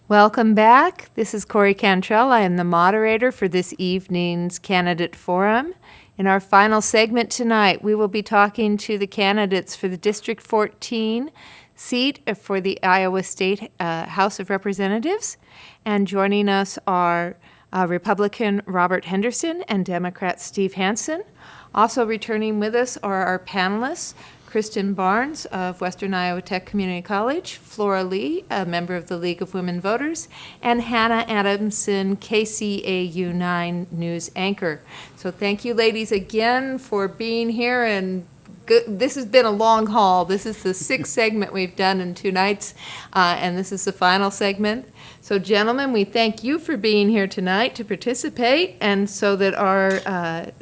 Welcome back. This is Corey Cantrell. I am the moderator for this evening's candidate forum. In our final segment tonight, we will be talking to the candidates for the District 14 seat for the Iowa State House of Representatives. And joining us are Republican Robert Henderson and Democrat Steve Hansen. Also returning with us are our panelists, Kristen Barnes of Western Iowa Tech Community College, Flora Lee, a member of the League of Women Voters, and Hannah Adamson, KCAU 9 news anchor. So thank you, ladies, again for being here. And this has been a long haul. This is the sixth segment we've done in 2 nights, and this is the final segment. So, gentlemen, we thank you for being here tonight to participate, and so that our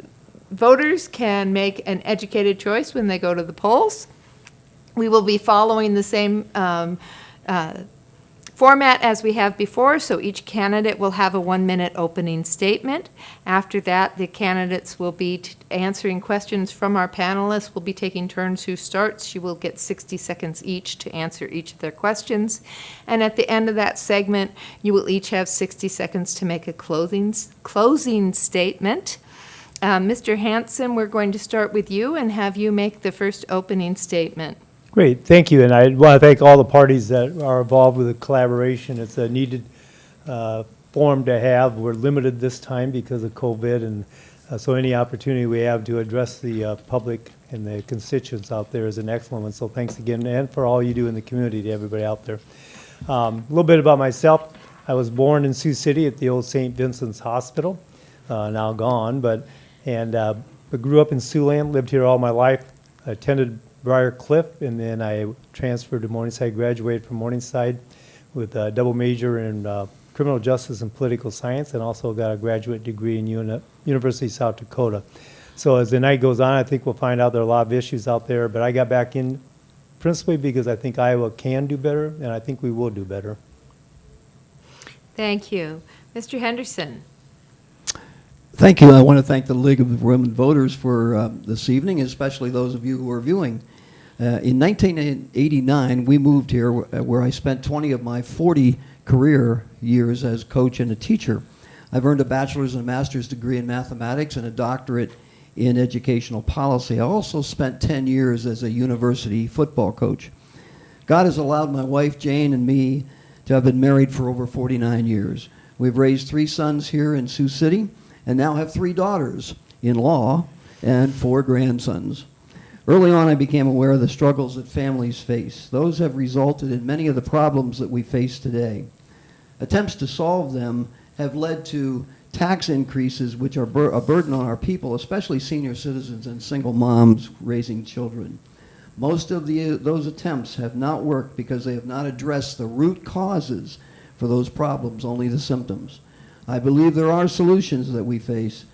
voters can make an educated choice when they go to the polls. We will be following the same format as we have before, so each candidate will have a 1-minute opening statement. After that, the candidates will be answering questions from our panelists. We'll be taking turns who starts. You will get 60 seconds each to answer each of their questions. And at the end of that segment, you will each have 60 seconds to make a closing statement. Mr. Hansen, we're going to start with you and have you make the first opening statement. Great, thank you. And I want to thank all the parties that are involved with the collaboration. It's a needed forum to have. We're limited this time because of COVID, and so any opportunity we have to address the public and the constituents out there is an excellent one. So thanks again, and for all you do in the community to everybody out there. A little bit about myself. I was born in Sioux City at the old St. Vincent's Hospital, now gone, but I grew up in Siouxland, lived here all my life, attended Briar Cliff, and then I transferred to Morningside, graduated from Morningside with a double major in criminal justice and political science, and also got a graduate degree in University of South Dakota. So as the night goes on, I think we'll find out there are a lot of issues out there, but I got back in principally because I think Iowa can do better, and I think we will do better. Thank you. Mr. Henderson. Thank you. I want to thank the League of Women Voters for this evening, especially those of you who are viewing. In 1989, we moved here where I spent 20 of my 40 career years as coach and a teacher. I've earned a bachelor's and a master's degree in mathematics and a doctorate in educational policy. I also spent 10 years as a university football coach. God has allowed my wife, Jane, and me to have been married for over 49 years. We've raised 3 sons here in Sioux City, and now have 3 daughters-in-law and 4 grandsons. Early on, I became aware of the struggles that families face. Those have resulted in many of the problems that we face today. Attempts to solve them have led to tax increases which are a burden on our people, especially senior citizens and single moms raising children. Most of those attempts have not worked because they have not addressed the root causes for those problems, only the symptoms. I believe there are solutions that we face,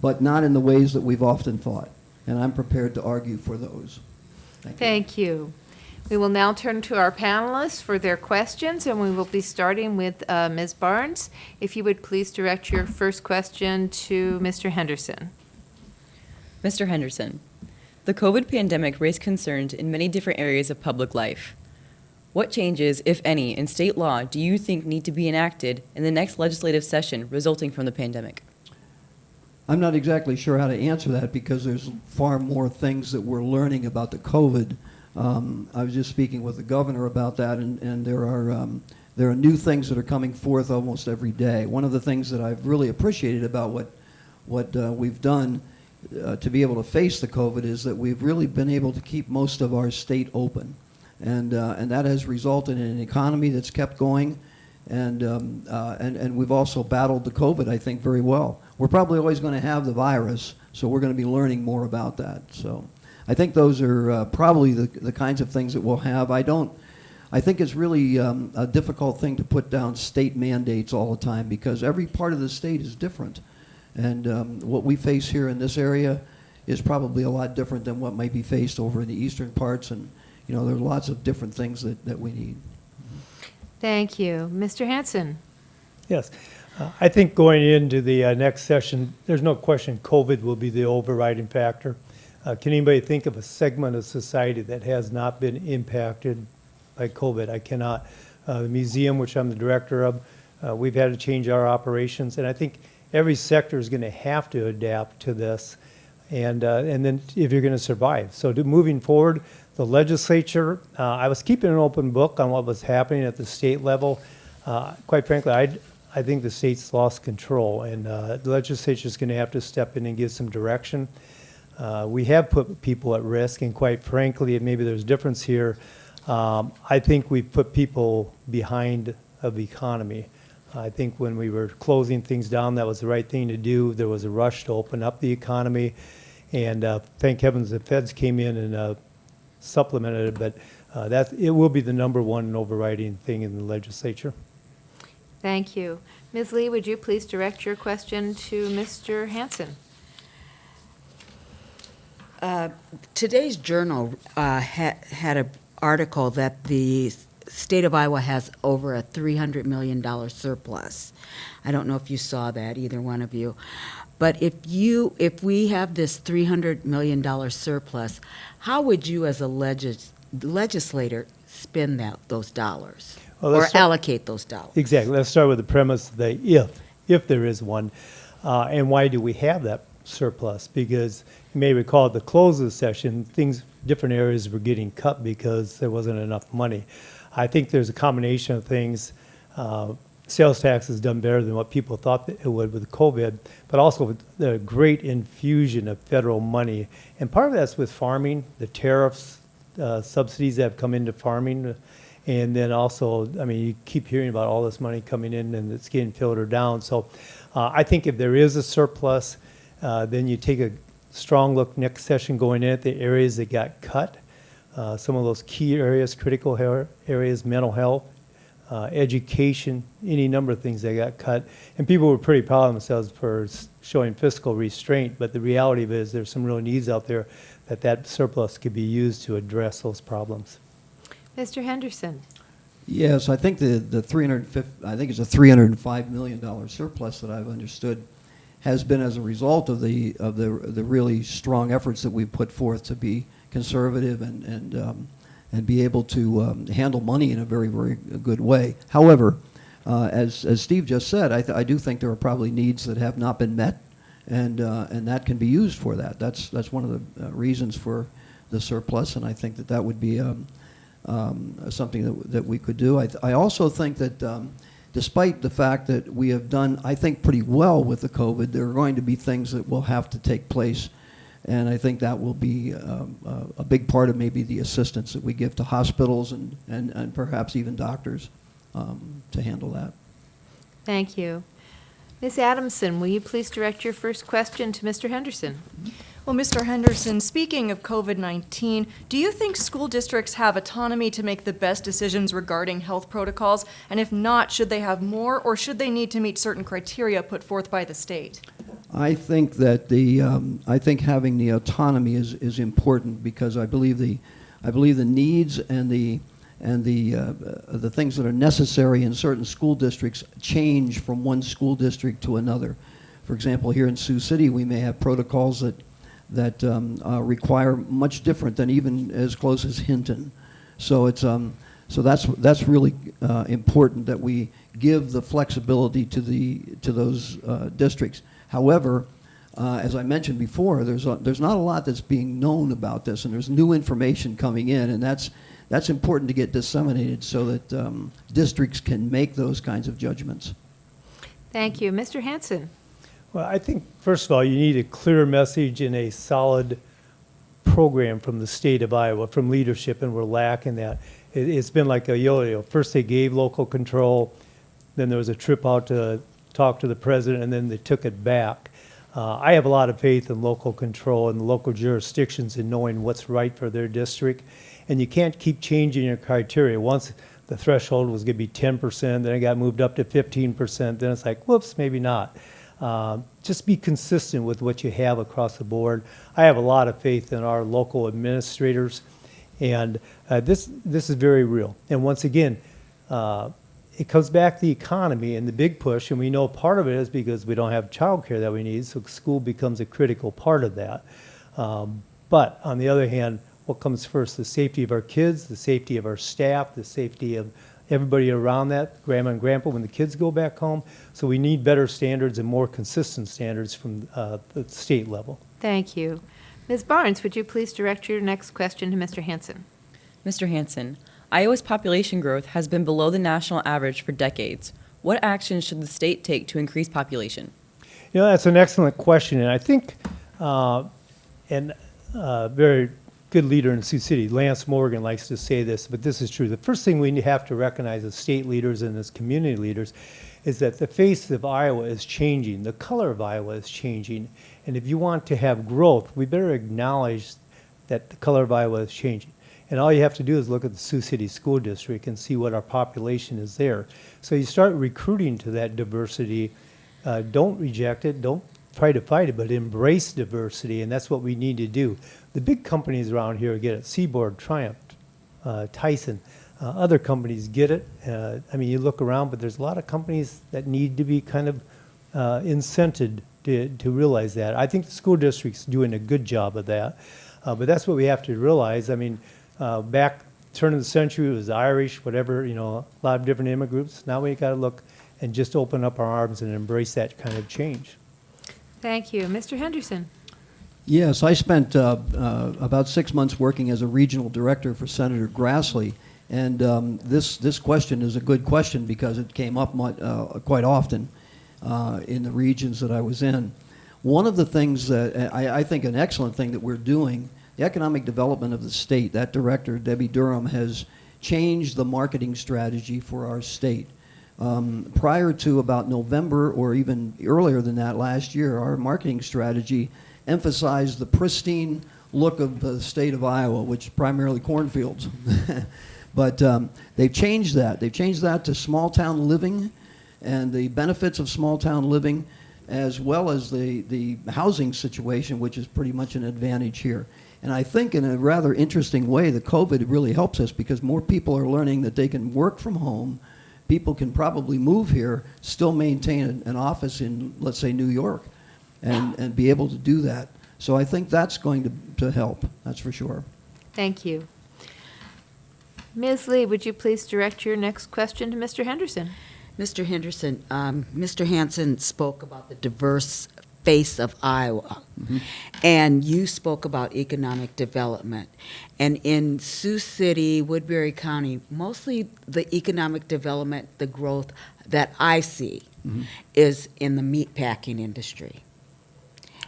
but not in the ways that we've often thought, and I'm prepared to argue for those. Thank you. We will now turn to our panelists for their questions, and we will be starting with Ms. Barnes. If you would please direct your first question to Mr. Henderson. Mr. Henderson, the COVID pandemic raised concerns in many different areas of public life. What changes, if any, in state law do you think need to be enacted in the next legislative session resulting from the pandemic? I'm not exactly sure how to answer that because there's far more things that we're learning about the COVID. I was just speaking with the governor about that, and there are new things that are coming forth almost every day. One of the things that I've really appreciated about what we've done to be able to face the COVID is that we've really been able to keep most of our state open. And that has resulted in an economy that's kept going, and we've also battled the COVID, I think, very well. We're probably always going to have the virus, so we're going to be learning more about that. So I think those are probably the kinds of things that we'll have. I think it's really a difficult thing to put down state mandates all the time because every part of the state is different. And what we face here in this area is probably a lot different than what might be faced over in the eastern parts, and there are lots of different things that we need. Thank you. Mr. Hansen. Yes. I think going into the next session, there's no question COVID will be the overriding factor. Can anybody think of a segment of society that has not been impacted by COVID? I cannot. The museum, which I'm the director of, we've had to change our operations, and I think every sector is going to have to adapt to this, and then if you're going to survive. So moving forward, the legislature, I was keeping an open book on what was happening at the state level. Quite frankly, I think the state's lost control, and the legislature is going to have to step in and give some direction. We have put people at risk, and quite frankly, maybe there's a difference here. I think we've put people behind of the economy. I think when we were closing things down, that was the right thing to do. There was a rush to open up the economy, and thank heavens the feds came in and supplemented it, but it will be the number one overriding thing in the legislature. Thank you. Ms. Lee, would you please direct your question to Mr. Hanson? Today's Journal had an article that the state of Iowa has over a $300 million surplus. I don't know if you saw that, either one of you. But if we have this $300 million surplus, how would you as a legislator spend those dollars? Well, or allocate those dollars? Exactly. Let's start with the premise, if there is one. And why do we have that surplus? Because you may recall at the close of the session, different areas were getting cut because there wasn't enough money. I think there's a combination of things. Sales tax has done better than what people thought that it would with COVID, but also with the great infusion of federal money. And part of that's with farming, the tariffs, subsidies that have come into farming. And then also, I mean, you keep hearing about all this money coming in and it's getting filtered down. So I think if there is a surplus, then you take a strong look next session going in at the areas that got cut. Some of those key areas, critical areas, mental health, education, any number of things that got cut. And people were pretty proud of themselves for showing fiscal restraint, but the reality of it is there's some real needs out there that surplus could be used to address those problems. Mr. Henderson? Yes, I think it's a $305 million surplus that I've understood has been as a result of the really strong efforts that we've put forth to be conservative and be able to handle money in a very, very good way. However, as Steve just said, I do think there are probably needs that have not been met, and that can be used for that. That's one of the reasons for the surplus, and I think that would be something that we could do. I also think that despite the fact that we have done, I think, pretty well with the COVID, there are going to be things that will have to take place, and I think that will be a big part of maybe the assistance that we give to hospitals and perhaps even doctors to handle that. Thank you. Ms. Adamson, will you please direct your first question to Mr. Henderson? Well, Mr. Henderson, speaking of COVID-19, do you think school districts have autonomy to make the best decisions regarding health protocols? And if not, should they have more, or should they need to meet certain criteria put forth by the state? I think that I think having the autonomy is important, because I believe the needs and the things that are necessary in certain school districts change from one school district to another. For example, here in Sioux City, we may have protocols that require much different than even as close as Hinton. So that's really important that we give the flexibility to those districts. However, as I mentioned before, there's not a lot that's being known about this, and there's new information coming in, and that's important to get disseminated so that districts can make those kinds of judgments. Thank you. Mr. Hanson? Well, I think, first of all, you need a clear message and a solid program from the state of Iowa, from leadership, and we're lacking that. It's been like a yo-yo. First they gave local control, then there was a trip out to talk to the president, and then they took it back. I have a lot of faith in local control and the local jurisdictions in knowing what's right for their district, and you can't keep changing your criteria. Once the threshold was going to be 10%, then it got moved up to 15%, then it's like, whoops, maybe not. Just be consistent with what you have across the board. I have a lot of faith in our local administrators, and this is very real. And once again, it comes back to the economy and the big push, and we know part of it is because we don't have childcare that we need, so school becomes a critical part of that. But on the other hand, what comes first? The safety of our kids, the safety of our staff, the safety of everybody around that, grandma and grandpa, when the kids go back home. So we need better standards and more consistent standards from the state level. Thank you. Ms. Barnes, would you please direct your next question to Mr. Hanson? Mr. Hanson, Iowa's population growth has been below the national average for decades. What actions should the state take to increase population? You know, that's an excellent question, and I think, very good leader in Sioux City, Lance Morgan, likes to say this, but this is true. The first thing we have to recognize as state leaders and as community leaders is that the face of Iowa is changing. The color of Iowa is changing. And if you want to have growth, we better acknowledge that the color of Iowa is changing. And all you have to do is look at the Sioux City School District and see what our population is there. So you start recruiting to that diversity. Don't reject it. Don't try to fight it, but embrace diversity, and that's what we need to do. The big companies around here get it. Seaboard, Triumph, Tyson, other companies get it. I mean, you look around, but there's a lot of companies that need to be kind of incented to realize that. I think the school district's doing a good job of that, but that's what we have to realize. I mean, back turn of the century, it was Irish, whatever, you know, a lot of different immigrant groups. Now we got to look and just open up our arms and embrace that kind of change. Thank you. Mr. Henderson? Yes, I spent about 6 months working as a regional director for Senator Grassley, and this question is a good question because it came up quite often in the regions that I was in. One of the things that I think an excellent thing that we're doing, the economic development of the state, that director, Debbie Durham, has changed the marketing strategy for our state. Prior to about November or even earlier than that last year, our marketing strategy emphasized the pristine look of the state of Iowa, which is primarily cornfields. But they've changed that. They've changed that to small town living and the benefits of small town living, as well as the housing situation, which is pretty much an advantage here. And I think in a rather interesting way, the COVID really helps us because more people are learning that they can work from home. People can probably move here, still maintain an office in, let's say, New York, and be able to do that. So I think that's going to help, that's for sure. Thank you. Ms. Lee, would you please direct your next question to Mr. Henderson? Mr. Henderson, Mr. Hanson spoke about the diverse face of Iowa, and you spoke about economic development. And in Sioux City, Woodbury County, mostly the economic development, the growth that I see is in the meatpacking industry.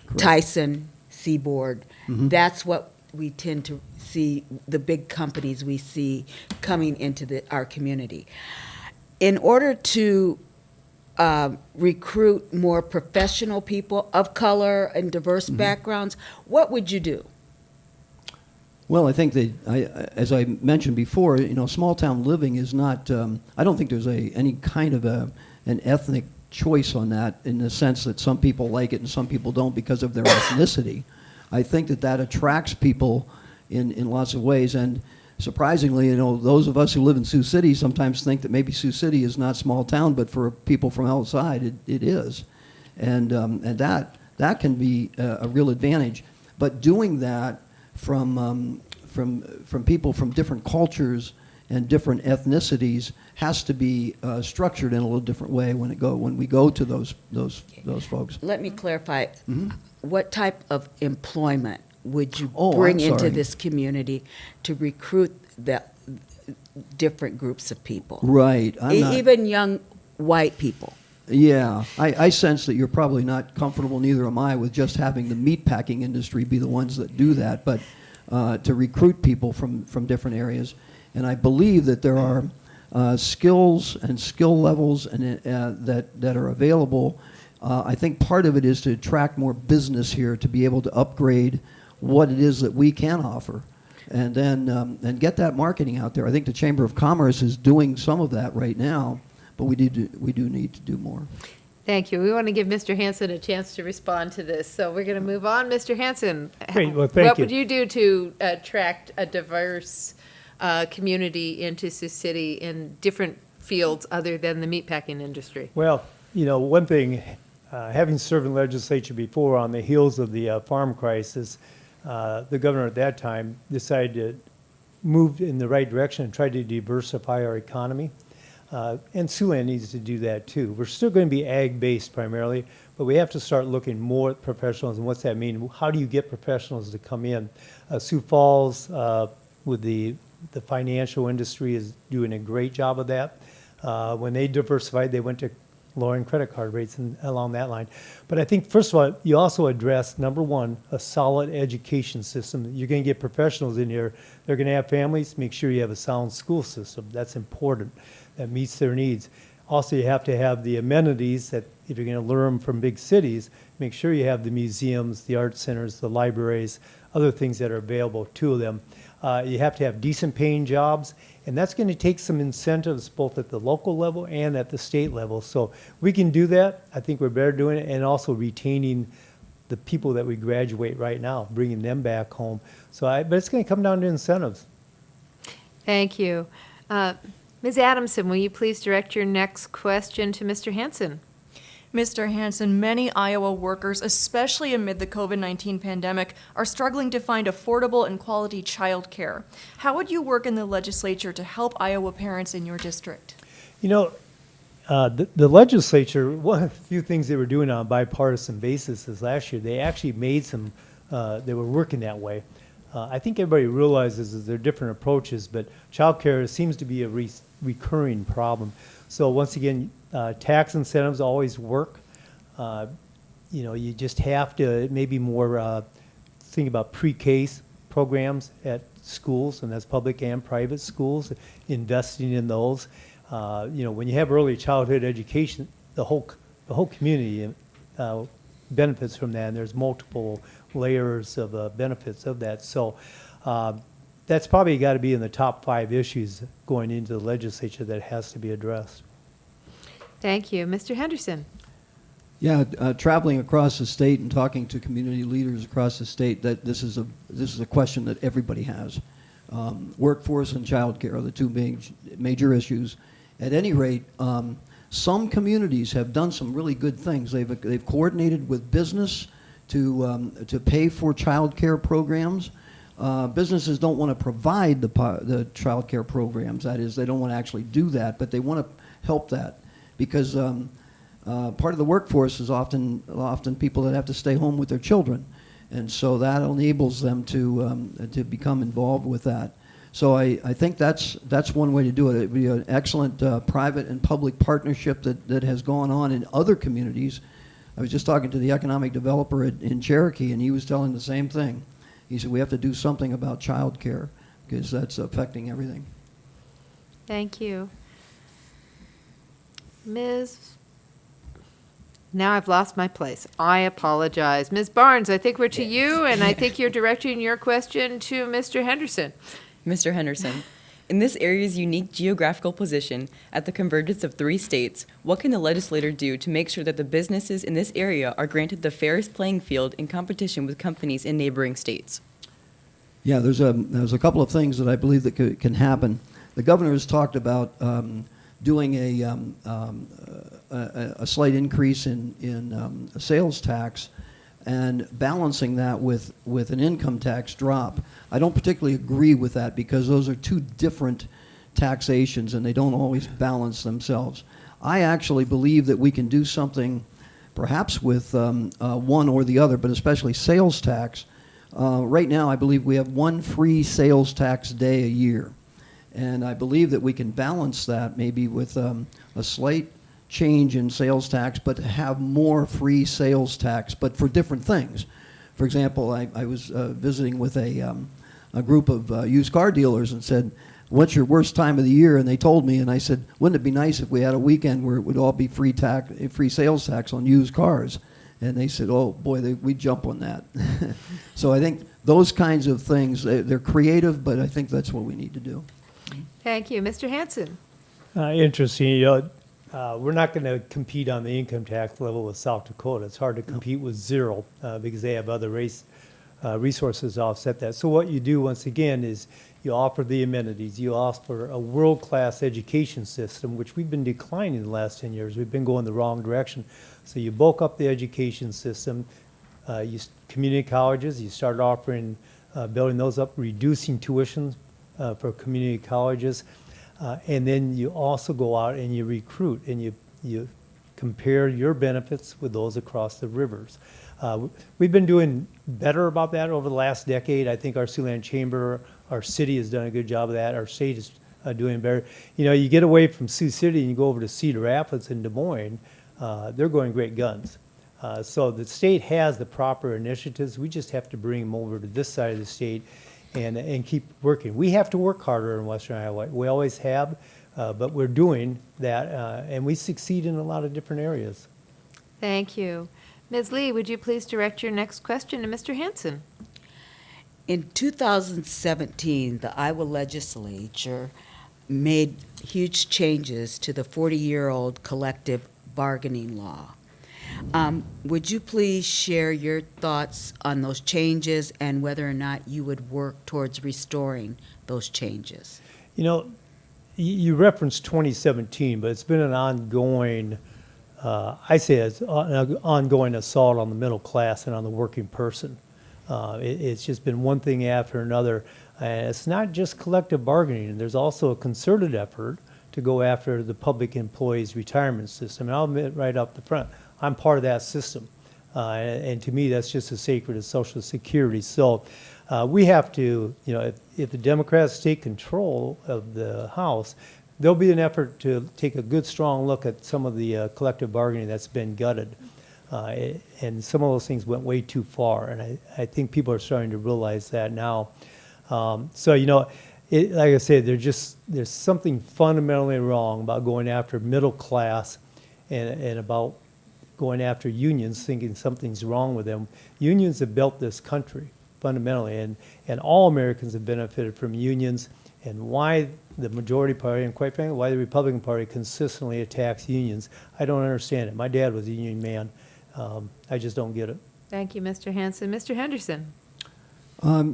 Correct. Tyson, Seaboard, that's what we tend to see, the big companies we see coming into our community. In order to recruit more professional people of color and diverse backgrounds, what would you do? Well, I think that, as I mentioned before, you know, small town living is not, I don't think there's any kind of an ethnic choice on that in the sense that some people like it and some people don't because of their ethnicity. I think that attracts people in lots of ways, and surprisingly, you know, those of us who live in Sioux City sometimes think that maybe Sioux City is not small town, but for people from outside, it is, and that can be a real advantage. But doing that from people from different cultures and different ethnicities has to be structured in a little different way when we go to those folks. Let me clarify. What type of employment would you Oh, bring I'm into sorry. this community to recruit the different groups of people? Right. Even young white people. Yeah, I sense that you're probably not comfortable, neither am I, with just having the meatpacking industry be the ones that do that, but to recruit people from different areas. And I believe that there are skills and skill levels that are available. I think part of it is to attract more business here to be able to upgrade what it is that we can offer, and then and get that marketing out there. I think the Chamber of Commerce is doing some of that right now, but we do need to do more. Thank you. We want to give Mr. Hanson a chance to respond to this, so we're going to move on. Mr. Hanson, Great. Well, thank what you. would you do to attract a diverse community into Sioux City in different fields other than the meatpacking industry? Well, you know, one thing, having served in legislature before on the heels of the farm crisis, the governor at that time decided to move in the right direction and try to diversify our economy. And Siouxland needs to do that too. We're still going to be ag-based primarily, but we have to start looking more at professionals and what's that mean? How do you get professionals to come in? Sioux Falls, with the financial industry, is doing a great job of that. When they diversified, they went to lowering credit card rates and along that line. But I think, first of all, you also address, number one, a solid education system. You're going to get professionals in here. They're going to have families. Make sure you have a sound school system. That's important. That meets their needs. Also, you have to have the amenities that, if you're going to learn from big cities, make sure you have the museums, the art centers, the libraries, other things that are available to them. You have to have decent paying jobs, and that's going to take some incentives both at the local level and at the state level. So we can do that. I think we're better doing it, and also retaining the people that we graduate right now, bringing them back home. But it's going to come down to incentives. Thank you. Ms. Adamson, will you please direct your next question to Mr. Hansen? Mr. Hansen, many Iowa workers, especially amid the COVID-19 pandemic, are struggling to find affordable and quality child care. How would you work in the legislature to help Iowa parents in your district? You know, the legislature, one of the few things they were doing on a bipartisan basis is last year, they actually made some, they were working that way. I think everybody realizes that there are different approaches, but child care seems to be a recurring problem. So once again, tax incentives always work. You just have to maybe more think about pre-K programs at schools, and that's public and private schools, investing in those. When you have early childhood education, the whole community benefits from that, and there's multiple layers of benefits of that. So that's probably got to be in the top 5 issues going into the legislature that has to be addressed. Thank you. Mr. Henderson? Yeah, traveling across the state and talking to community leaders across the state, that this is a question that everybody has. Workforce and childcare are the two major issues. At any rate, some communities have done some really good things. They've coordinated with business to pay for childcare programs. Businesses don't want to provide the childcare programs. That is, they don't want to actually do that, but they want to help that, because part of the workforce is often people that have to stay home with their children, and so that enables them to become involved with that. So I think that's one way to do it. It would be an excellent private and public partnership that has gone on in other communities. I was just talking to the economic developer in Cherokee, and he was telling the same thing. He said, we have to do something about child care because that's affecting everything. Thank you. Now I've lost my place. I apologize. Ms. Barnes, I think we're to you, and I think you're directing your question to Mr. Henderson. Mr. Henderson, in this area's unique geographical position at the convergence of 3 states, what can the legislator do to make sure that the businesses in this area are granted the fairest playing field in competition with companies in neighboring states? Yeah, there's a couple of things that I believe that can happen. The governor has talked about doing a slight increase in sales tax and balancing that with an income tax drop. I don't particularly agree with that because those are two different taxations and they don't always balance themselves. I actually believe that we can do something perhaps with one or the other, but especially sales tax. Right now I believe we have one free sales tax day a year. And I believe that we can balance that maybe with a slight change in sales tax, but have more free sales tax, but for different things. For example, I was visiting with a group of used car dealers and said, what's your worst time of the year? And they told me, and I said, wouldn't it be nice if we had a weekend where it would all be free sales tax on used cars? And they said, oh boy, we'd jump on that. So I think those kinds of things, they're creative, but I think that's what we need to do. Thank you. Mr. Hansen? Interesting. We're not going to compete on the income tax level with South Dakota. It's hard to compete with zero because they have other resources to offset that. So what you do, once again, is you offer the amenities. You offer a world-class education system, which we've been declining the last 10 years. We've been going the wrong direction. So you bulk up the education system. Community colleges, you start offering, building those up, reducing tuition for community colleges. And then you also go out and you recruit and you compare your benefits with those across the rivers. We've been doing better about that over the last decade. I think our Siouxland Chamber, our city has done a good job of that. Our state is doing better. You know, you get away from Sioux City and you go over to Cedar Rapids and Des Moines, they're going great guns. So the state has the proper initiatives. We just have to bring them over to this side of the state and keep working. We have to work harder in Western Iowa. We always have, but we're doing that, and we succeed in a lot of different areas. Thank you. Ms. Lee, would you please direct your next question to Mr. Hanson? In 2017, the Iowa legislature made huge changes to the 40-year-old collective bargaining law. Would you please share your thoughts on those changes and whether or not you would work towards restoring those changes? You know, you referenced 2017, but it's been an ongoing, I say it's an ongoing assault on the middle class and on the working person. It's just been one thing after another. And it's not just collective bargaining. There's also a concerted effort to go after the public employees' retirement system. And I'll admit right up the front, I'm part of that system. And to me, that's just as sacred as Social Security. So we have to, you know, if the Democrats take control of the House, there'll be an effort to take a good, strong look at some of the collective bargaining that's been gutted. And some of those things went way too far. And I think people are starting to realize that now. So, you know, like I said, there's something fundamentally wrong about going after middle class and about going after unions, thinking something's wrong with them. Unions have built this country fundamentally, and all Americans have benefited from unions. And why the majority party, and quite frankly, why the Republican Party consistently attacks unions, I don't understand it. My dad was a union man. I just don't get it. Thank you, Mr. Hanson. Mr. Henderson?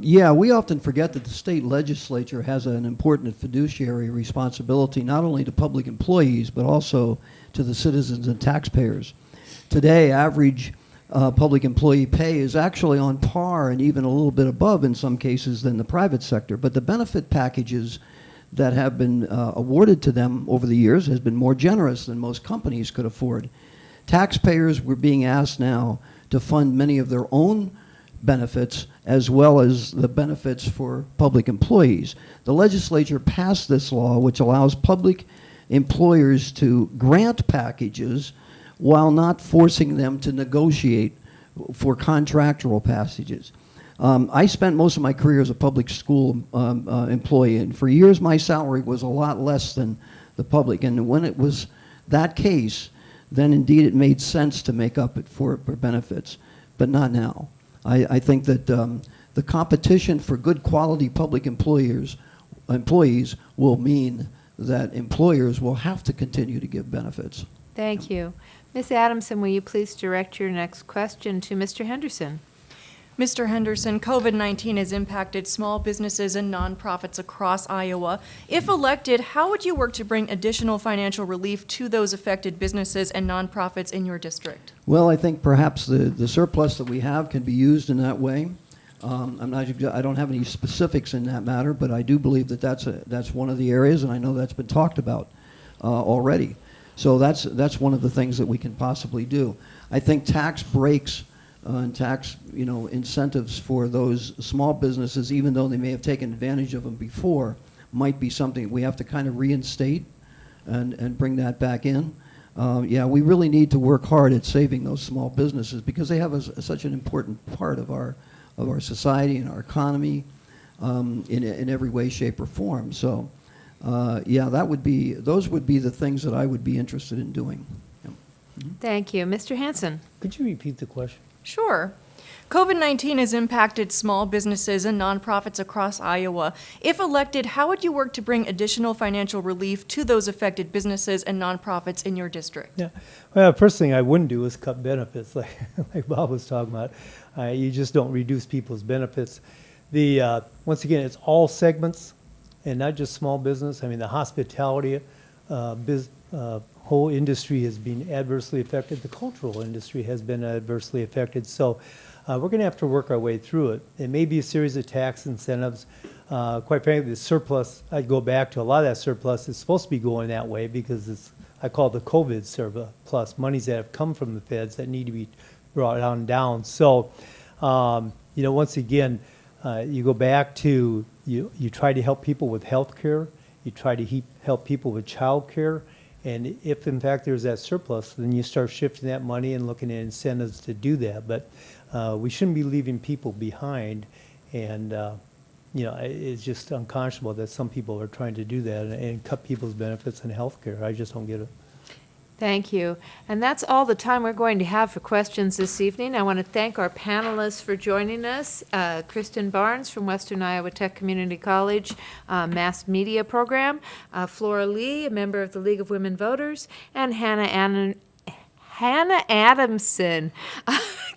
Yeah, we often forget that the state legislature has an important fiduciary responsibility not only to public employees but also to the citizens and taxpayers. Today, average public employee pay is actually on par and even a little bit above in some cases than the private sector, but the benefit packages that have been awarded to them over the years has been more generous than most companies could afford. Taxpayers were being asked now to fund many of their own benefits as well as the benefits for public employees. The legislature passed this law which allows public employers to grant packages while not forcing them to negotiate for contractual passages. I spent most of my career as a public school employee, and for years my salary was a lot less than the public. And when it was that case, then indeed it made sense to make up it for benefits, but not now. I think that the competition for good quality public employees will mean that employers will have to continue to give benefits. Thank you. Ms. Adamson, will you please direct your next question to Mr. Henderson? Mr. Henderson, COVID-19 has impacted small businesses and nonprofits across Iowa. If elected, how would you work to bring additional financial relief to those affected businesses and nonprofits in your district? Well, I think perhaps the surplus that we have can be used in that way. I don't have any specifics in that matter, but I do believe that that's one of the areas, and I know that's been talked about already. So that's one of the things that we can possibly do. I think tax breaks and tax incentives for those small businesses, even though they may have taken advantage of them before, might be something we have to kind of reinstate and bring that back in. Yeah, we really need to work hard at saving those small businesses because they have such an important part of our society and our economy in every way, shape, or form. So, yeah, those would be the things that I would be interested in doing. Yeah. Thank you. Mr. Hanson? Could you repeat the question? Sure. COVID-19 has impacted small businesses and nonprofits across Iowa. If elected, how would you work to bring additional financial relief to those affected businesses and nonprofits in your district? Yeah. Well, the first thing I wouldn't do is cut benefits, like Bob was talking about. You just don't reduce people's benefits. Once again, it's all segments and not just small business. I mean, the hospitality whole industry has been adversely affected. The cultural industry has been adversely affected. So we're going to have to work our way through it. It may be a series of tax incentives. quite frankly, the surplus, I'd go back to a lot of that surplus is supposed to be going that way because it's, I call it the COVID surplus, monies that have come from the feds that need to be brought on down. So, once again, you go back to, you try to help people with health care, you try to help people with child care, and if in fact there's that surplus, then you start shifting that money and looking at incentives to do that. But we shouldn't be leaving people behind, and it's just unconscionable that some people are trying to do that and cut people's benefits and health care. I just don't get it. Thank you. And that's all the time we're going to have for questions this evening. I want to thank our panelists for joining us. Kristen Barnes from Western Iowa Tech Community College Mass Media Program, Flora Lee, a member of the League of Women Voters, and Hannah Adamson,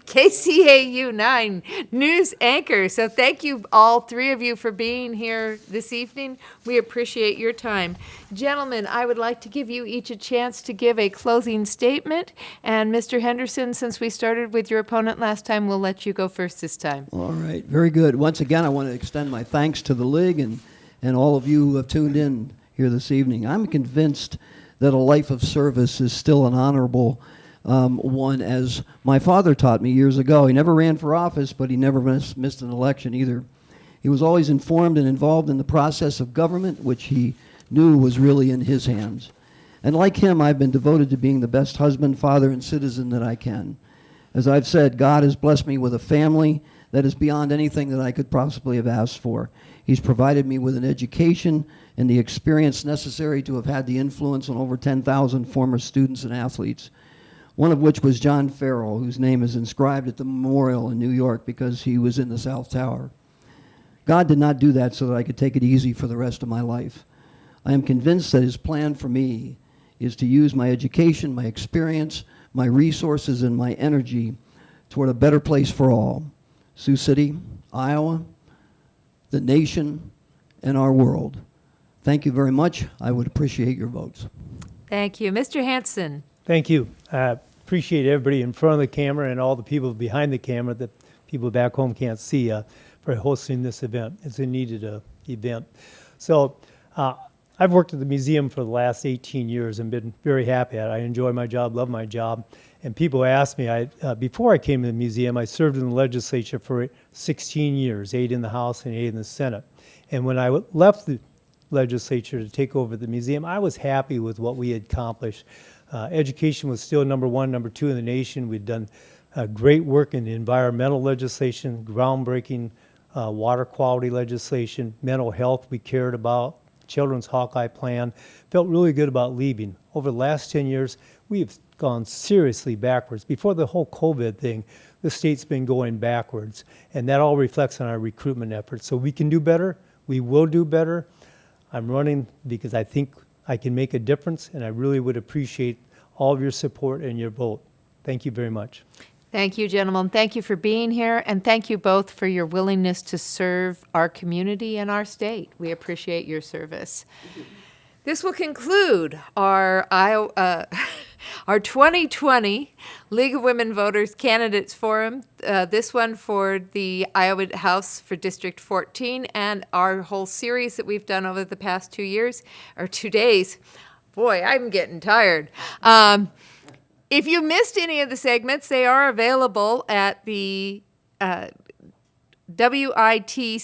KCAU 9 news anchor. So thank you, all three of you, for being here this evening. We appreciate your time. Gentlemen, I would like to give you each a chance to give a closing statement. And Mr. Henderson, since we started with your opponent last time, we'll let you go first this time. All right, very good. Once again, I want to extend my thanks to the League and all of you who have tuned in here this evening. I'm convinced that a life of service is still an honorable one, as my father taught me years ago. He never ran for office, but he never missed an election either. He was always informed and involved in the process of government, which he knew was really in his hands. And like him, I've been devoted to being the best husband, father, and citizen that I can. As I've said, God has blessed me with a family that is beyond anything that I could possibly have asked for. He's provided me with an education and the experience necessary to have had the influence on over 10,000 former students and athletes, one of which was John Farrell, whose name is inscribed at the memorial in New York because he was in the South Tower. God did not do that so that I could take it easy for the rest of my life. I am convinced that his plan for me is to use my education, my experience, my resources, and my energy toward a better place for all. Sioux City, Iowa, the nation, and our world. Thank you very much. I would appreciate your votes. Thank you. Mr. Hanson. Thank you. Appreciate everybody in front of the camera and all the people behind the camera that people back home can't see for hosting this event. It's a needed event. So I've worked at the museum for the last 18 years and been very happy at it. I enjoy my job, love my job. And people ask me, before I came to the museum, I served in the legislature for 16 years, 8 in the House and 8 in the Senate. And when I left the legislature to take over the museum, I was happy with what we had accomplished. Education was still number 1, number 2 in the nation. We'd done great work in environmental legislation, groundbreaking water quality legislation, mental health we cared about, Children's Hawkeye Plan. Felt really good about leaving. Over the last 10 years, we've gone seriously backwards. Before the whole COVID thing, the state's been going backwards, and that all reflects on our recruitment efforts. So we can do better. We will do better. I'm running because I think I can make a difference, and I really would appreciate all of your support and your vote. Thank you very much. Thank you, gentlemen. Thank you for being here, and thank you both for your willingness to serve our community and our state. We appreciate your service. This will conclude our 2020 League of Women Voters Candidates Forum, this one for the Iowa House for District 14, and our whole series that we've done over the past 2 years, or 2 days. Boy, I'm getting tired. If you missed any of the segments, they are available at the witcc.tv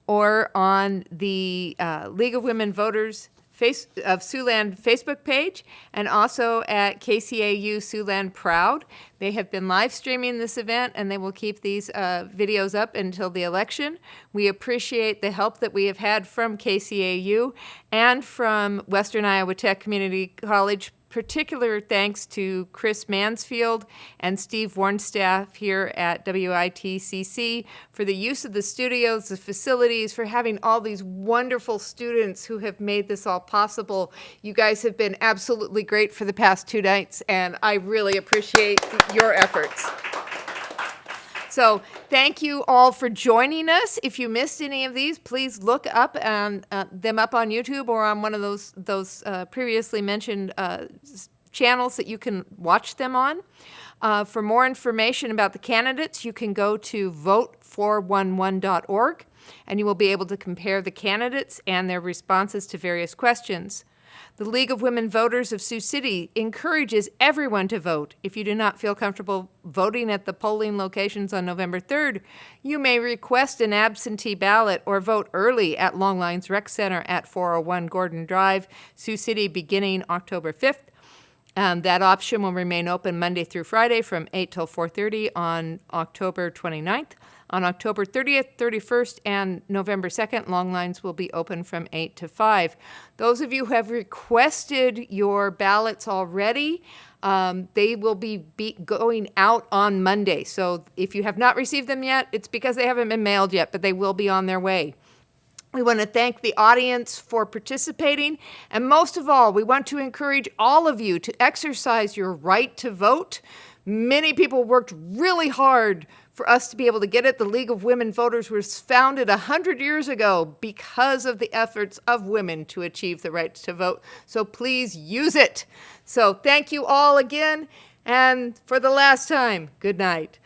or on the League of Women Voters of Siouxland Facebook page, and also at KCAU Siouxland Proud. They have been live streaming this event, and they will keep these videos up until the election. We appreciate the help that we have had from KCAU and from Western Iowa Tech Community College. Particular thanks to Chris Mansfield and Steve Warnstaff here at WITCC for the use of the studios, the facilities, for having all these wonderful students who have made this all possible. You guys have been absolutely great for the past 2 nights, and I really appreciate your efforts. So thank you all for joining us. If you missed any of these, please look up them up on YouTube or on one of those previously mentioned channels that you can watch them on. For more information about the candidates, you can go to vote411.org, and you will be able to compare the candidates and their responses to various questions. The League of Women Voters of Sioux City encourages everyone to vote. If you do not feel comfortable voting at the polling locations on November 3rd, you may request an absentee ballot or vote early at Longlines Rec Center at 401 Gordon Drive, Sioux City, beginning October 5th. That option will remain open Monday through Friday from 8 till 4:30 on October 29th. On October 30th, 31st, and November 2nd, long lines will be open from 8 to 5. Those of you who have requested your ballots already, they will be going out on Monday. So if you have not received them yet, it's because they haven't been mailed yet, but they will be on their way. We want to thank the audience for participating, and most of all, we want to encourage all of you to exercise your right to vote. Many people worked really hard for us to be able to get it. The League of Women Voters was founded 100 years ago because of the efforts of women to achieve the right to vote. So please use it. So thank you all again, and for the last time, good night.